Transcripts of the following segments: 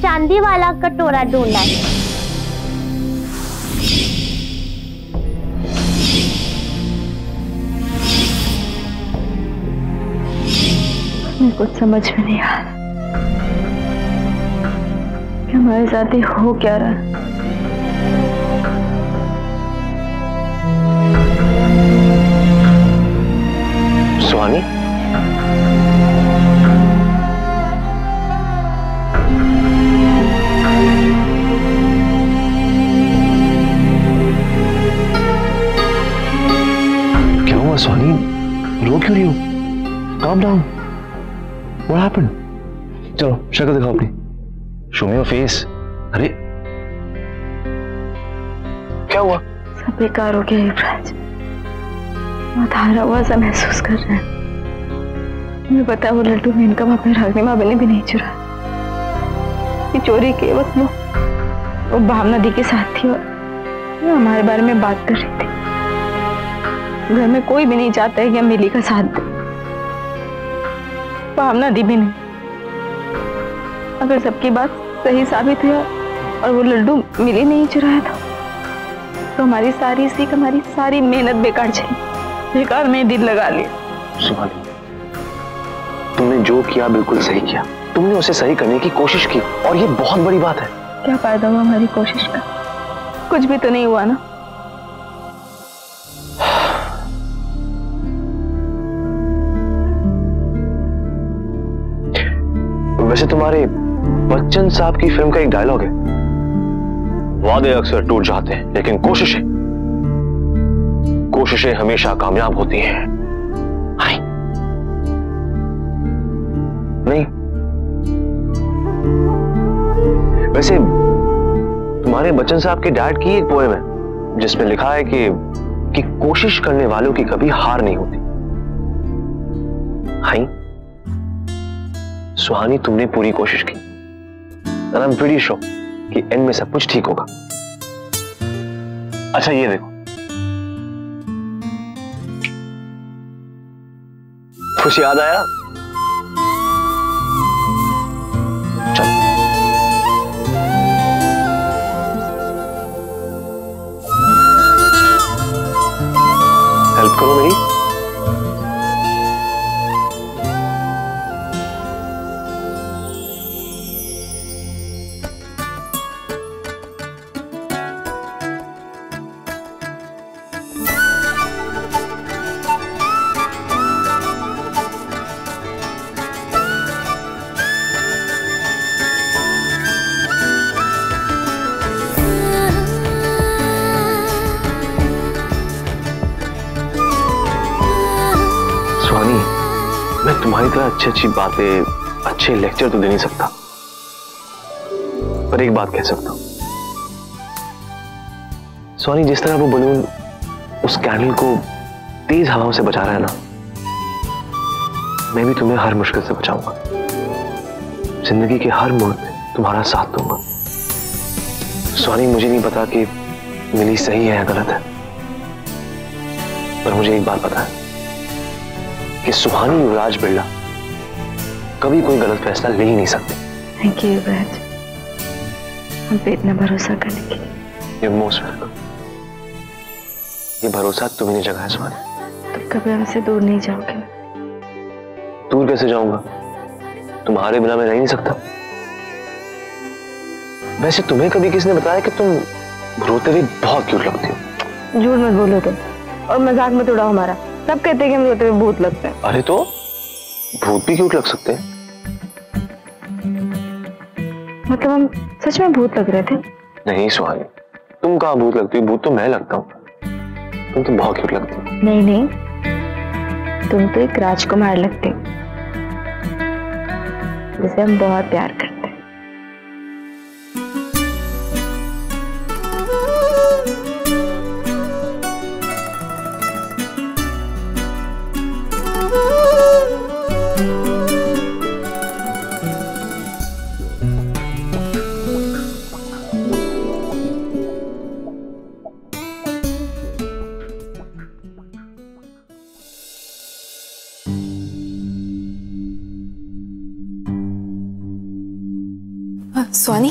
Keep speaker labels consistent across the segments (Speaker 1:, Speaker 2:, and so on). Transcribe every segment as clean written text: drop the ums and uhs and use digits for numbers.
Speaker 1: चांदी वाला कटोरा ढूंढना है।
Speaker 2: मुझे कुछ समझ में नहीं आ रहा कि हमारे साथ ही हो क्या रहा है।
Speaker 3: सुहानी, क्या हुआ सुहानी? रो क्यों रही हो? Calm down. What happened? चलो शक्ल दिखाओ अपनी। Show me your face. अरे क्या हुआ?
Speaker 2: सब बेकार हो गया युवराज। बहुत हारा हुआ सा महसूस कर रहे हैं। मुझे पता है वो लड्डू में इनका अपने रागनी माँ ने भी नहीं चुरा। ये चोरी के वक्त वो भावना दी के साथ थी और वो हमारे बारे में बात कर रही थी। घर में कोई भी नहीं चाहता है कि हम मिली का साथ दें। भावना दी भी नहीं। अगर सबकी बात सही साबित हुई और वो लड्डू मिली नहीं चुराया था तो हमारी सारी सीख, हमारी सारी मेहनत बेकार चली। बेकार में दिल लगा लिया।
Speaker 3: सुहानी, तुमने जो किया बिल्कुल सही किया। तुमने उसे सही करने की कोशिश की और ये बहुत बड़ी बात है।
Speaker 2: क्या फायदा हुआ हमारी कोशिश का? कुछ भी तो नहीं हुआ ना।
Speaker 3: वैसे तुम्हारे बच्चन साहब की फिल्म का एक डायलॉग है, वादे अक्सर टूट जाते हैं लेकिन कोशिशें हमेशा कामयाब होती हैं। नहीं, वैसे तुम्हारे बच्चन साहब के डैड की एक पोएम है जिसमें लिखा है कि कोशिश करने वालों की कभी हार नहीं होती। हाई सुहानी, तुमने पूरी कोशिश की। And I'm pretty sure कि एंड में सब कुछ ठीक होगा। अच्छा ये देखो, कुछ याद आया? चल हेल्प करो मेरी। मैं तुम्हारी तरह अच्छी बातें, अच्छे लेक्चर तो दे नहीं सकता, पर एक बात कह सकता हूं। सोनी, जिस तरह वो बलून उस कैंडल को तेज हवाओं से बचा रहा है ना, मैं भी तुम्हें हर मुश्किल से बचाऊंगा। जिंदगी के हर मोड़ पे तुम्हारा साथ दूंगा। सोनी, मुझे नहीं पता कि मिली सही है या गलत है, पर मुझे एक बात पता है कि सुहानी युवराज बिरला कभी कोई गलत फैसला ले ही नहीं सकते।
Speaker 2: थैंक यू युवराज, हम पे इतना भरोसा करने के लिए।
Speaker 3: You're most welcome। ये भरोसा तुम्हें नहीं जगा है सुहानी।
Speaker 2: तुम कभी हमसे दूर नहीं जाओगे।
Speaker 3: दूर कैसे जाऊंगा? तुम्हारे बिना मैं रह नहीं सकता। वैसे तुम्हें कभी किसने बताया कि तुम रोते हुए बहुत क्यूट लगती हो?
Speaker 2: झूठ मत बोलो तुम, और मजाक मत उड़ाओ हमारा। सब कहते हैं कि हम रोते हुए भूत लगते हैं।
Speaker 3: अरे तो भूत भी क्यूट लग सकते हैं।
Speaker 2: मतलब हम सच में भूत लग रहे थे?
Speaker 3: नहीं सुहानी, तुम कहाँ भूत लगती हो? भूत तो मैं लगता हूँ। तुम तो बहुत क्यूट लगती हो।
Speaker 2: नहीं नहीं, तुम तो एक राजकुमार लगते हो जिसे हम बहुत प्यार करते हैं। स्वानी,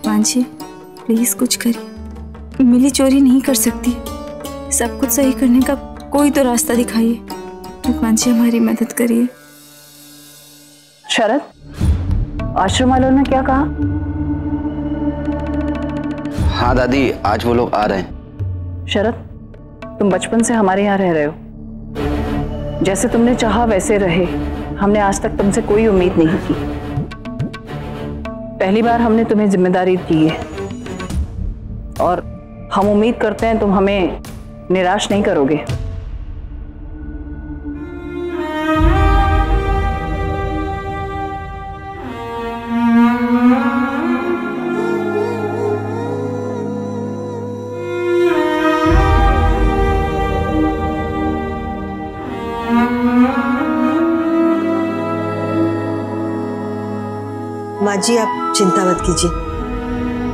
Speaker 2: मांझी प्लीज कुछ करिए, मिली चोरी नहीं कर सकती, सब कुछ सही करने का कोई तो रास्ता दिखाइए। मांझी हमारी मदद करिए।
Speaker 4: शरद, आश्रम वालों ने क्या कहा?
Speaker 5: हाँ दादी, आज वो लोग आ रहे हैं।
Speaker 4: शरद, तुम बचपन से हमारे यहाँ रह रहे हो, जैसे तुमने चाहा वैसे रहे। हमने आज तक तुमसे कोई उम्मीद नहीं की, पहली बार हमने तुम्हें जिम्मेदारी दी है और हम उम्मीद करते हैं तुम हमें निराश नहीं करोगे।
Speaker 6: माँ जी, आप चिंता मत कीजिए,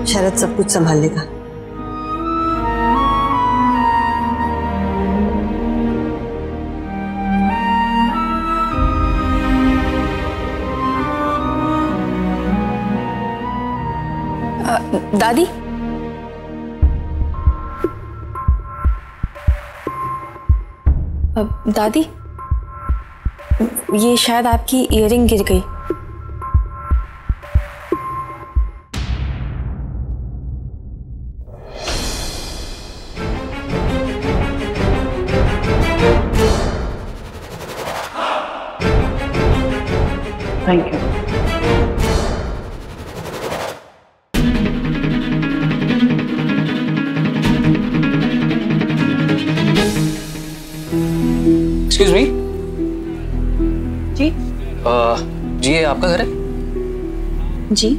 Speaker 6: शरद सब कुछ संभाल लेगा।
Speaker 2: दादी, दादी, ये शायद आपकी इयररिंग गिर गई।
Speaker 4: Thank you.
Speaker 7: Excuse me.
Speaker 4: जी
Speaker 7: जी, ये आपका घर है?
Speaker 2: जी,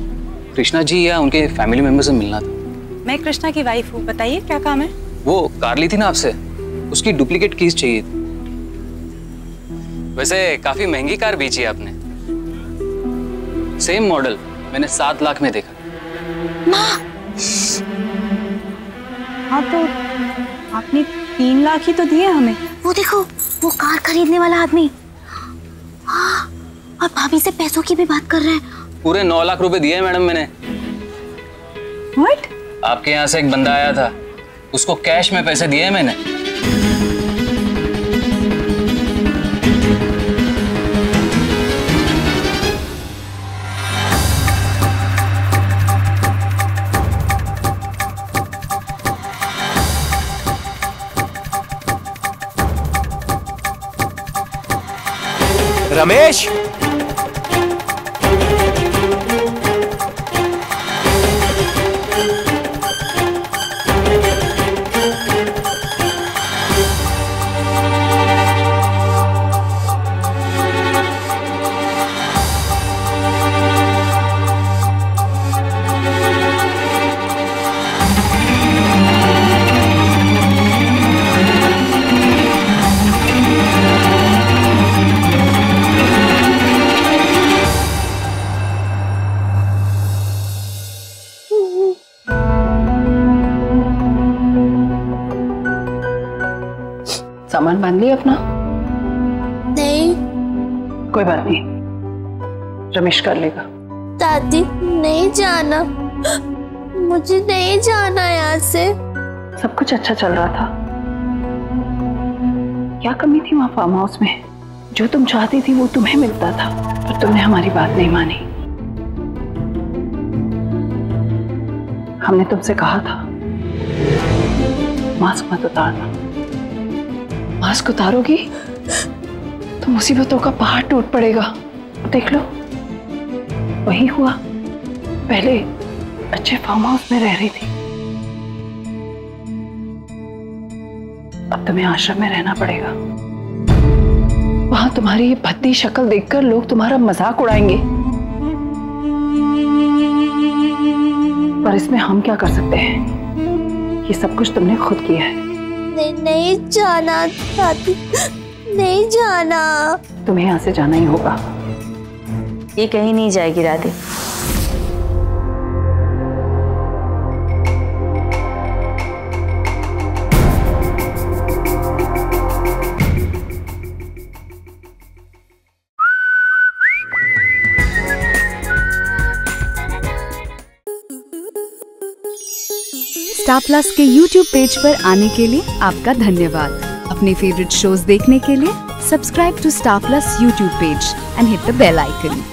Speaker 7: कृष्णा जी या उनके फैमिली मेंबर से मिलना था।
Speaker 8: मैं कृष्णा की वाइफ हूँ, बताइए क्या काम है?
Speaker 7: वो कार ली थी ना आपसे, उसकी डुप्लीकेट कीज चाहिए थी। वैसे काफी महंगी कार बेची है आपने, सेम मॉडल मैंने 7 लाख में देखा।
Speaker 8: हाँ तो आपने 3 लाख ही तो दिए हमें।
Speaker 1: वो देखो, वो कार खरीदने वाला आदमी। हाँ, और भाभी से पैसों की भी बात कर रहे हैं।
Speaker 7: पूरे 9 लाख रुपए दिए मैडम मैंने।
Speaker 8: What?
Speaker 7: आपके यहाँ से एक बंदा आया था, उसको कैश में पैसे दिए मैंने।
Speaker 9: रमेश,
Speaker 4: सामान बांध लिया अपना?
Speaker 1: नहीं
Speaker 4: कोई बात नहीं, रमेश कर लेगा।
Speaker 1: दादी, नहीं जाना, मुझे नहीं जाना यहाँ से।
Speaker 4: सब कुछ अच्छा चल रहा था, क्या कमी थी वहां फार्म हाउस में? जो तुम चाहती थी वो तुम्हें मिलता था, पर तुमने हमारी बात नहीं मानी। हमने तुमसे कहा था मास्क मत उतारना, मास्क उतारोगी तो मुसीबतों का पहाड़ टूट पड़ेगा। देख लो, वही हुआ। पहले अच्छे फार्म हाउस में रह रही थी, अब तुम्हें आश्रम में रहना पड़ेगा। वहां तुम्हारी ये भद्दी शक्ल देखकर लोग तुम्हारा मजाक उड़ाएंगे, पर इसमें हम क्या कर सकते हैं? ये सब कुछ तुमने खुद किया है।
Speaker 1: नहीं जाना दादी, नहीं जाना।
Speaker 4: तुम्हें यहाँ से जाना ही होगा।
Speaker 2: ये कहीं नहीं जाएगी राधे।
Speaker 9: स्टार प्लस के YouTube पेज पर आने के लिए आपका धन्यवाद। अपने फेवरेट शोज देखने के लिए subscribe to Star Plus YouTube page and hit the bell icon.